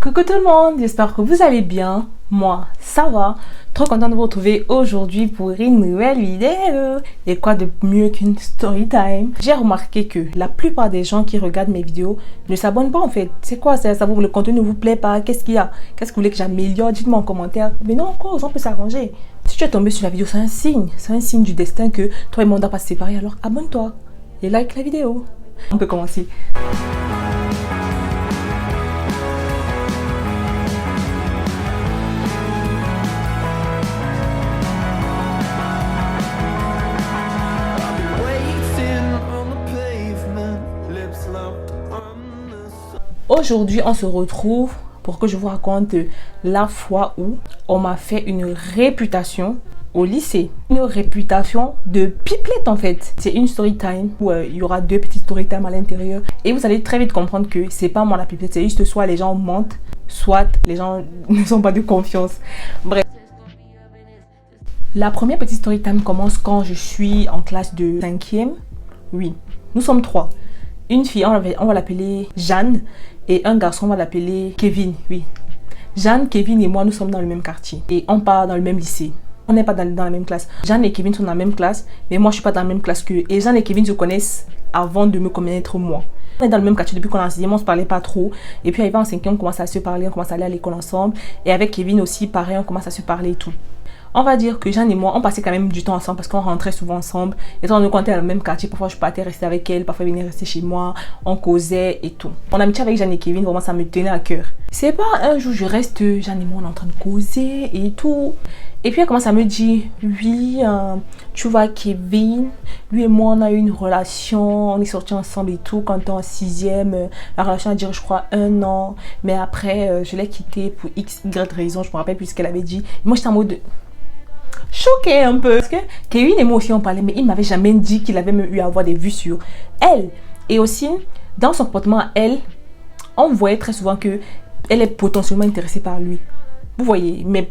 Coucou tout le monde, j'espère que vous allez bien. Moi, ça va. Trop content de vous retrouver aujourd'hui pour une nouvelle vidéo. Et quoi de mieux qu'une story time? J'ai remarqué que la plupart des gens qui regardent mes vidéos ne s'abonnent pas en fait. C'est quoi ça? Le contenu ne vous plaît pas? Qu'est-ce qu'il y a? Qu'est-ce que vous voulez que j'améliore? Dites-moi en commentaire. Mais non, encore, on peut s'arranger. Si tu es tombé sur la vidéo, c'est un signe. C'est un signe du destin que toi et moi on doit pas se séparer. Alors abonne-toi et like la vidéo. On peut commencer. Aujourd'hui, on se retrouve pour que je vous raconte la fois où on m'a fait une réputation au lycée. Une réputation de pipelette en fait. C'est une story time où il y aura deux petites story time à l'intérieur. Et vous allez très vite comprendre que c'est pas moi la pipelette. C'est juste soit les gens mentent, soit les gens ne sont pas de confiance. Bref. La première petite story time commence quand je suis en classe de 5e. Oui, nous sommes trois. Une fille, on va l'appeler Jeanne. Et un garçon, on va l'appeler Kevin, oui. Jeanne, Kevin et moi, nous sommes dans le même quartier. Et on part dans le même lycée. On n'est pas dans la même classe. Jeanne et Kevin sont dans la même classe, mais moi, je ne suis pas dans la même classe qu'eux. Et Jeanne et Kevin se connaissent avant de me connaître moi. On est dans le même quartier depuis qu'on est en 6e, on ne se parlait pas trop. Et puis, arrivé en 5e, on commence à se parler, on commence à aller à l'école ensemble. Et avec Kevin aussi, pareil, on commence à se parler et tout. On va dire que Jeanne et moi, on passait quand même du temps ensemble parce qu'on rentrait souvent ensemble. Et on nous comptait dans le même quartier. Parfois, je partais rester avec elle. Parfois, elle venait rester chez moi. On causait et tout. Mon amitié avec Jeanne et Kevin, vraiment, ça me tenait à cœur. C'est pas un jour, je reste, Jeanne et moi, on est en train de causer et tout. Et puis, elle commence à me dire, oui, tu vois, Kevin, lui et moi, on a eu une relation. On est sortis ensemble et tout. Quand on est en 6e, la relation a duré, je crois, 1 an. Mais après, je l'ai quitté pour X, Y raison. Je me rappelle plus ce qu'elle avait dit. Moi, j'étais en mode choquée un peu parce que Kevin et moi aussi on parlait, mais il m'avait jamais dit qu'il avait même eu à avoir des vues sur elle. Et aussi dans son comportement à elle, on voyait très souvent que elle est potentiellement intéressée par lui, vous voyez. Mais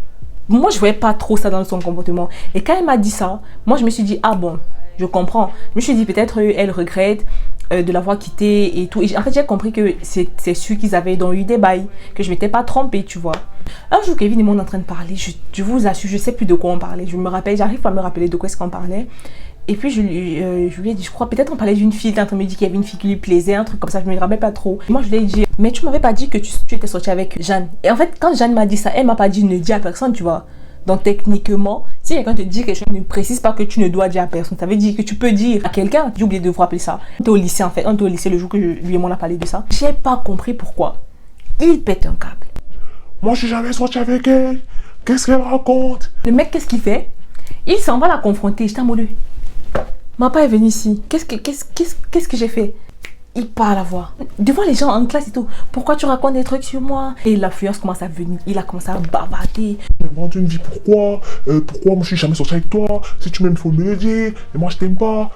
moi je voyais pas trop ça dans son comportement. Et quand elle m'a dit ça, moi je me suis dit ah bon, je comprends. Je me suis dit peut-être elle regrette de l'avoir quitté et tout. Et en fait, j'ai compris que c'est sûr qu'ils avaient donc eu des bails, que je m'étais pas trompée, tu vois. Un jour, Kevin et moi, on est en train de parler. Je vous assure, je sais plus de quoi on parlait. Je me rappelle, j'arrive pas à me rappeler de quoi est-ce qu'on parlait. Et puis, je lui ai dit, je crois, peut-être on parlait d'une fille. Il était en train de me dire qu'il y avait une fille qui lui plaisait, un truc comme ça. Je me rappelle pas trop. Et moi, je lui ai dit, mais tu m'avais pas dit que tu étais sortie avec Jeanne. Et en fait, quand Jeanne m'a dit ça, elle m'a pas dit ne dis à personne, tu vois. Donc techniquement, si quelqu'un te dit quelque chose, ne précise pas que tu ne dois dire à personne. Ça veut dire que tu peux dire à quelqu'un. J'ai oublié de vous rappeler ça. On était au lycée en fait. On était au lycée le jour que lui et moi on a parlé de ça. J'ai pas compris pourquoi. Il pète un câble. Moi je suis jamais sorti avec elle. Qu'est-ce qu'elle raconte? Le mec, qu'est-ce qu'il fait? Il s'en va la confronter. J'étais en mode, ma papa est venu ici. Qu'est-ce que j'ai fait? Il parle à voix devant les gens en classe et tout. Pourquoi tu racontes des trucs sur moi? Et l'influence commence à venir. Il a commencé à bavarder. Mais tu me dis pourquoi? Pourquoi moi je suis jamais sorti avec toi? Si tu m'aimes, il faut me le dire. Et moi je t'aime pas.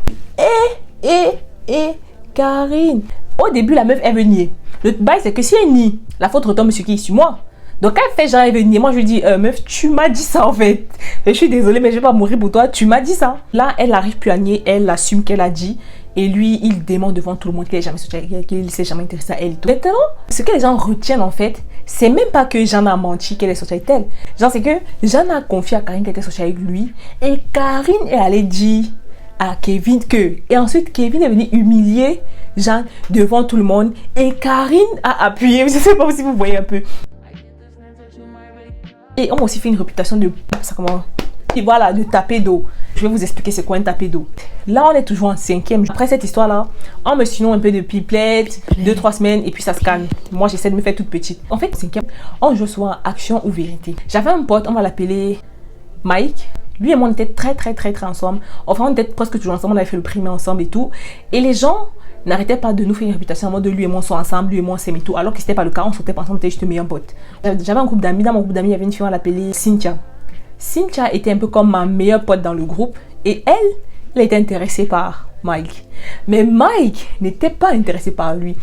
Karine. Au début, la meuf est venue. Le bail, c'est que si elle nie, la faute retombe sur qui? Sur moi. Donc quand elle fait genre elle veut nier, moi je lui dis meuf, tu m'as dit ça en fait. Je suis désolée mais je vais pas mourir pour toi, tu m'as dit ça. Là, elle arrive plus à nier, elle assume qu'elle a dit. Et lui, il dément devant tout le monde qu'il n'est jamais sorti avec elle, qu'il ne s'est jamais intéressé à elle. Maintenant, ce que les gens retiennent en fait, c'est même pas que Jeanne a menti qu'elle est sortie avec elle. Genre, c'est que Jeanne a confié à Karine qu'elle était sortie avec lui. Et Karine est allée dire à Kevin que. Et ensuite, Kevin est venu humilier Jeanne devant tout le monde. Et Karine a appuyé. Je ne sais pas si vous voyez un peu. Et on m'a aussi fait une réputation de. Ça comment. Et voilà, de taper d'eau. Je vais vous expliquer c'est quoi un tapé d'eau. Là, on est toujours en 5e. Après cette histoire-là, on me sinon un peu de pipelette, 2-3 semaines, et puis ça se calme. Moi, j'essaie de me faire toute petite. En fait, 5e, on joue souvent action ou vérité. J'avais un pote, on va l'appeler Mike. Lui et moi, on était très ensemble. Enfin, on était presque toujours ensemble. On avait fait le primaire ensemble et tout. Et les gens n'arrêtaient pas de nous faire une réputation en mode de lui et moi sont ensemble, lui et moi on s'aime et tout. Alors que c'était pas le cas, on sortait pas ensemble, on était juste meilleurs potes. J'avais un groupe d'amis. Dans mon groupe d'amis, il y avait une fille, on l'appelait Cynthia. Cynthia était un peu comme ma meilleure pote dans le groupe et elle était intéressée par Mike. Mais Mike n'était pas intéressé par lui.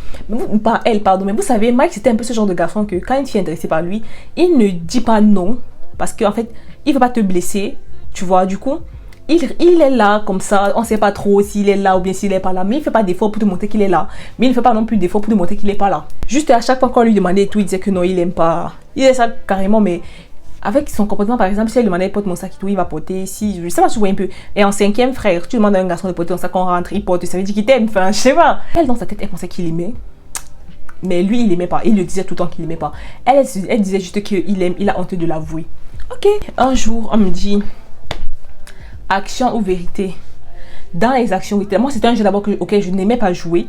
Par elle, pardon. Mais vous savez, Mike c'était un peu ce genre de garçon que quand une fille est intéressée par lui, il ne dit pas non parce qu'en fait, il ne veut pas te blesser, tu vois. Du coup, il est là comme ça, on ne sait pas trop s'il est là ou bien s'il n'est pas là, mais il ne fait pas d'effort pour te montrer qu'il est là, mais il ne fait pas non plus d'effort pour te montrer qu'il n'est pas là. Juste à chaque fois qu'on lui demandait et tout, il disait que non, il n'aime pas. Il est ça carrément, mais avec son comportement, par exemple, si elle demandait porte mon sac et tout, il va porter. Si, je sais pas, tu vois un peu. Et en 5e, frère, tu demandes à un garçon de porter ton sac, on rentre, il porte, ça veut dire qu'il t'aime. Enfin, je sais pas. Elle, dans sa tête, elle pensait qu'il aimait. Mais lui, il aimait pas. Il lui disait tout le temps qu'il aimait pas. Elle disait juste qu'il aime, il a honte de l'avouer. Ok. Un jour, on me dit action ou vérité. Dans les actions, moi, c'était un jeu d'abord auquel je n'aimais pas jouer.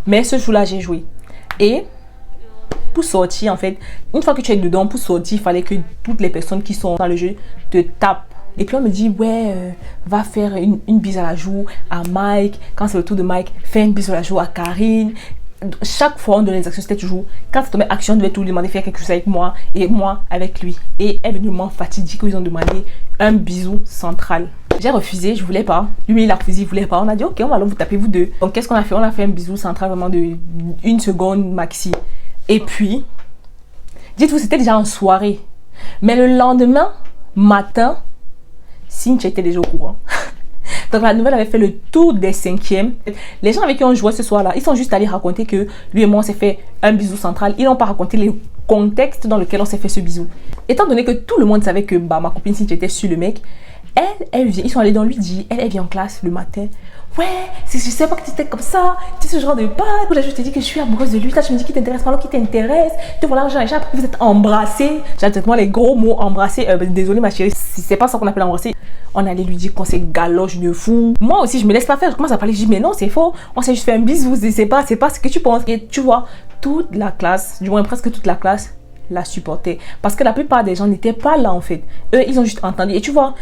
Mais ce jour-là, j'ai joué. Et pour sortir, en fait, une fois que tu es dedans, pour sortir, il fallait que toutes les personnes qui sont dans le jeu te tapent. Et puis on me dit, ouais, va faire une bise à la joue à Mike. Quand c'est le tour de Mike, fais une bise à la joue à Karine. Chaque fois, on donnait les actions, c'était toujours, quand ça tombait action, on devait tout lui demander de faire quelque chose avec moi et moi avec lui. Et évidemment, fatidique, ils ont demandé un bisou central. J'ai refusé, je voulais pas. Lui, il a refusé, il voulait pas. On a dit, ok, on va alors vous taper vous deux. Donc, qu'est-ce qu'on a fait? On a fait un bisou central vraiment de 1 seconde maxi. Et puis, dites-vous, c'était déjà en soirée. Mais le lendemain matin, Cynthia était déjà au courant. Donc la nouvelle avait fait le tour des 5e. Les gens avec qui on jouait ce soir-là, ils sont juste allés raconter que lui et moi, on s'est fait un bisou central. Ils n'ont pas raconté le contexte dans lequel on s'est fait ce bisou. Étant donné que tout le monde savait que ma copine Cynthia était sur le mec, elle vient, ils sont allés dans lui dire, elle vient en classe le matin. Ouais, je sais pas que tu étais comme ça, tu es ce genre de bad. Là, je te dis que je suis amoureuse de lui. Là, tu me dis qu'il t'intéresse pas, alors qu'il t'intéresse. Te voilà, j'ai appris que vous êtes embrassés. J'ai exactement les gros mots embrassés. Désolée, ma chérie, si c'est pas ça qu'on appelle embrasser. On allait lui dire qu'on s'est galoche de fou. Moi aussi, je me laisse pas faire. Je commence à parler. Je dis, mais non, c'est faux. On s'est juste fait un bisou. C'est pas ce que tu penses. Et tu vois, toute la classe, du moins presque toute la classe, la supportait. Parce que la plupart des gens n'étaient pas là, en fait. Eux, ils ont juste entendu. Et tu vois,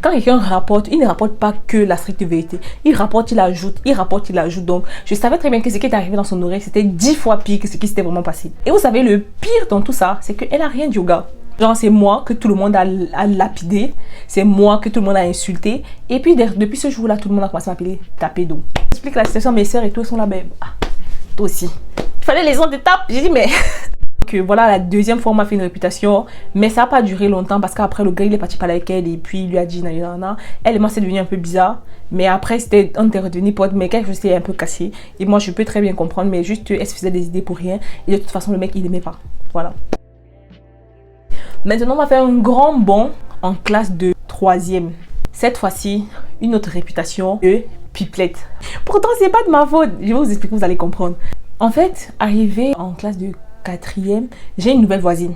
quand quelqu'un rapporte, il ne rapporte pas que la stricte vérité. Il rapporte, il ajoute, il rapporte, il ajoute. Donc, je savais très bien que ce qui est arrivé dans son oreille, c'était 10 fois pire que ce qui s'était vraiment passé. Et vous savez, le pire dans tout ça, c'est qu'elle a rien dit au gars. Genre, c'est moi que tout le monde a lapidé. C'est moi que tout le monde a insulté. Et puis, depuis ce jour-là, tout le monde a commencé à m'appeler tapé d'eau. J'explique la situation, mes sœurs et tout, elles sont là, ben, toi aussi. Il fallait les gens te tapent. J'ai dit, mais... Que voilà, la deuxième fois on m'a fait une réputation, mais ça n'a pas duré longtemps parce qu'après le gars il est parti parler avec elle et puis il lui a dit nanana. Elle et moi c'est devenu un peu bizarre, mais après on était redevenu pote, mais quelque chose s'est un peu cassé et moi je peux très bien comprendre, mais juste elle se faisait des idées pour rien et de toute façon le mec il aimait pas. Voilà. Maintenant on va faire un grand bond en classe de 3e. Cette fois-ci une autre réputation de pipelette. Pourtant c'est pas de ma faute, je vais vous expliquer, vous allez comprendre. En fait, arrivé en classe de 4e, j'ai une nouvelle voisine.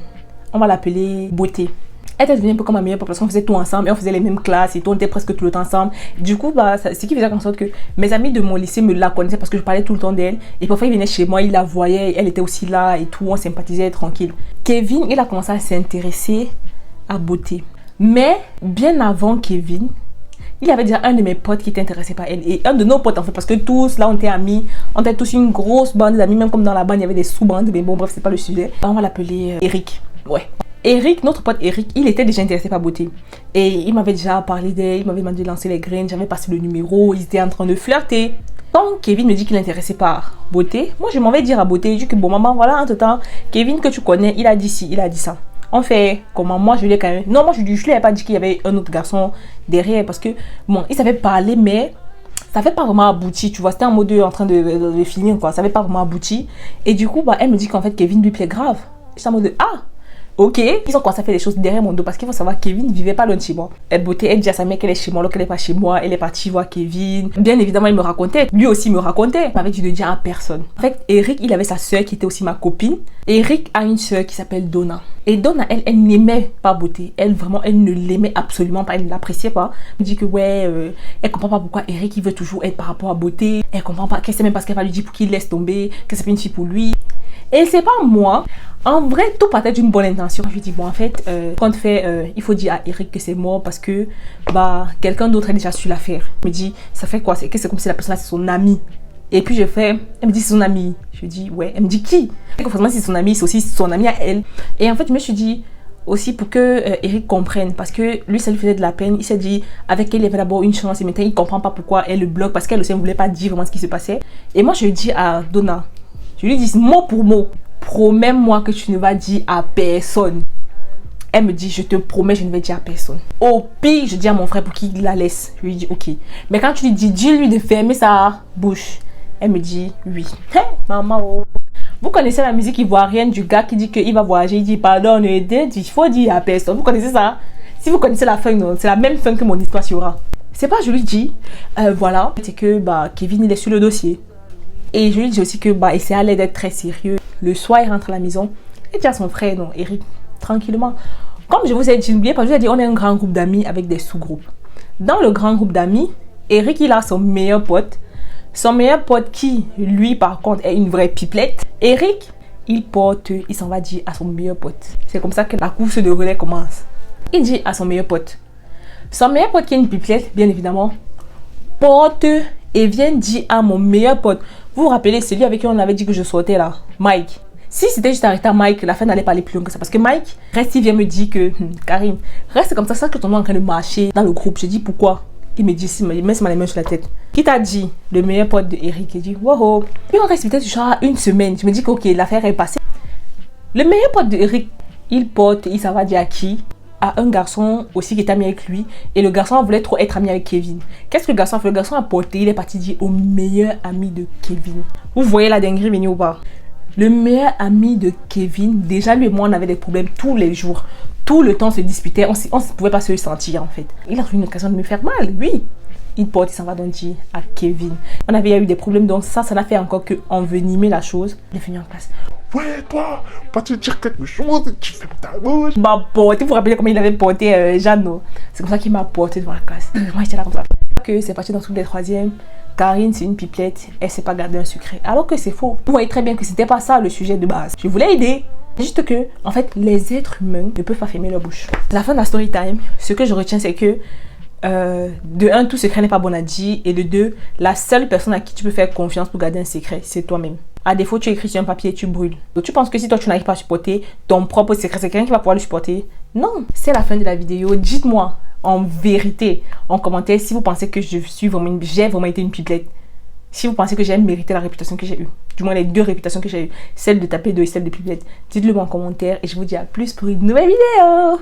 On va l'appeler Beauté. Elle était devenue un peu comme ma meilleure pote parce qu'on faisait tout ensemble et on faisait les mêmes classes et tout, on était presque tout le temps ensemble. Du coup, ce qui faisait en sorte que mes amis de mon lycée me la connaissaient parce que je parlais tout le temps d'elle. Et parfois, ils venaient chez moi, ils la voyaient, elle était aussi là et tout, on sympathisait tranquille. Kevin, il a commencé à s'intéresser à Beauté. Mais bien avant Kevin, il y avait déjà un de mes potes qui était intéressé par elle. Et un de nos potes en fait, parce que tous là on était amis. On était tous une grosse bande d'amis, même comme dans la bande il y avait des sous-bandes. Mais bon bref, c'est pas le sujet. On va l'appeler Eric. Ouais. Eric, notre pote Eric, il était déjà intéressé par Beauté. Et il m'avait déjà parlé d'elle, il m'avait demandé de lancer les graines, j'avais passé le numéro, ils étaient en train de flirter. Quand Kevin me dit qu'il est intéressé par Beauté, moi je m'en vais dire à Beauté, je dis que bon maman, voilà, entre temps, Kevin que tu connais, il a dit ci, il a dit ça. On fait comment? Moi je lui ai quand même... Non, moi je lui ai pas dit qu'il y avait un autre garçon derrière parce que bon, il savait parler mais ça n'avait pas vraiment abouti, tu vois, c'était en mode en train de finir quoi, ça n'avait pas vraiment abouti. Et du coup, elle me dit qu'en fait Kevin lui plaît grave. J'étais en mode ah ok, ils ont commencé à faire des choses derrière mon dos parce qu'il faut savoir que Kevin ne vivait pas loin de chez moi. Beauté, elle dit à sa mère qu'elle est chez moi alors qu'elle n'est pas chez moi. Elle est partie voir Kevin. Bien évidemment, il me racontait. Lui aussi me racontait. Il m'avait dit de dire à personne. En fait, Eric, il avait sa soeur qui était aussi ma copine. Eric a une soeur qui s'appelle Donna. Et Donna, elle n'aimait pas Beauté. Elle, vraiment, elle ne l'aimait absolument pas. Elle ne l'appréciait pas. Elle me dit que ouais, elle comprend pas pourquoi Eric, il veut toujours être par rapport à Beauté. Elle comprend pas, qu'elle sait même pas ce qu'elle va lui dire pour qu'il laisse tomber, que c'est pas une fille pour lui. Et c'est pas moi. En vrai, tout partait d'une bonne intention. Je lui dis, bon, en fait, quand il faut dire à Eric que c'est mort parce que quelqu'un d'autre a déjà su l'affaire. Il me dit, ça fait quoi? C'est comme si la personne-là, c'est son ami. Et puis, elle me dit, c'est son ami. Je dis, ouais. Elle me dit, qui? Et forcément, si c'est son ami, c'est aussi son ami à elle. Et en fait, je me suis dit, aussi pour que Eric comprenne, parce que lui, ça lui faisait de la peine. Il s'est dit, avec elle, il y avait d'abord une chance et maintenant, il comprend pas pourquoi elle le bloque parce qu'elle aussi ne voulait pas dire vraiment ce qui se passait. Et moi, je lui dis à Donna, je lui dis mot pour mot, promets-moi que tu ne vas dire à personne. Elle me dit, je te promets, je ne vais dire à personne. Au pire, je dis à mon frère pour qu'il la laisse. Je lui dis, ok. Mais quand tu lui dis-lui de fermer sa bouche. Elle me dit, oui. Hey, maman, oh. Vous connaissez la musique ivoirienne du gars qui dit qu'il va voyager, il dit, pardon, il faut dire à personne. Vous connaissez ça? Si vous connaissez la fin, non, c'est la même fin que mon histoire sera. C'est pas, je lui dis, voilà, c'est que Kevin, il est sur le dossier. Et je lui dis aussi que il s'est allé d'être très sérieux. Le soir, il rentre à la maison. Il dit à son frère, non, Eric, tranquillement. Comme je vous ai dit, n'oubliez pas, je vous ai dit, on est un grand groupe d'amis avec des sous-groupes. Dans le grand groupe d'amis, Eric, il a son meilleur pote. Son meilleur pote qui, lui, par contre, est une vraie pipelette. Eric, il s'en va dire à son meilleur pote. C'est comme ça que la course de relais commence. Il dit à son meilleur pote. Son meilleur pote qui est une pipelette, bien évidemment, porte et vient dire à mon meilleur pote. Vous vous rappelez, celui avec qui on avait dit que je sortais là, Mike. Si c'était juste arrêté à Mike, la fin n'allait pas aller plus loin que ça. Parce que Mike, reste, il vient me dire que, Karim, reste comme ça que ton nom est en train de marcher dans le groupe. Je dis pourquoi? Il me dit, il met les mains sur la tête. Qui t'a dit? Le meilleur pote de Eric. Il dit, wow. Puis on reste peut-être genre une semaine. Je me dis que ok, l'affaire est passée. Le meilleur pote de Eric, il s'en va dire à qui? À un garçon aussi qui est ami avec lui. Et le garçon voulait trop être ami avec Kevin. Qu'est-ce que le garçon a fait? Le garçon a porté, il est parti dire au meilleur ami de Kevin. Vous voyez la dinguerie venir ou pas? Le meilleur ami de Kevin, déjà lui et moi on avait des problèmes tous les jours. Tout le temps on se disputait, on ne pouvait pas se sentir en fait. Il a trouvé une occasion de me faire mal, oui. Il s'en va donc dire à Kevin. On avait eu des problèmes, donc ça n'a fait encore que envenimer la chose. Il est venu en classe. Ouais, toi, pas te dire quelque chose, tu fais ta bouche. Il m'a porté, vous vous rappelez comment il avait porté Jeanne, non? C'est comme ça qu'il m'a porté devant la classe. Moi j'étais là comme ça. Que c'est parti dans toutes les troisièmes. Karine, c'est une pipelette, elle sait pas garder un secret. Alors que c'est faux. Vous voyez très bien que c'était pas ça le sujet de base. Je voulais aider. Juste que, en fait, les êtres humains ne peuvent pas fermer leur bouche. À la fin de la story time, ce que je retiens, c'est que de un, tout secret n'est pas bon à dire. Et de deux, la seule personne à qui tu peux faire confiance pour garder un secret, c'est toi-même. À défaut, tu écris sur un papier et tu brûles. Donc tu penses que si toi tu n'arrives pas à supporter ton propre secret, c'est quelqu'un qui va pouvoir le supporter? Non, c'est la fin de la vidéo. Dites-moi en vérité, en commentaire, si vous pensez que j'ai vraiment été une pipelette. Si vous pensez que j'ai mérité la réputation que j'ai eue. Du moins les deux réputations que j'ai eues. Celle de taper 2 et celle de pipelette. Dites-le moi en commentaire et je vous dis à plus pour une nouvelle vidéo.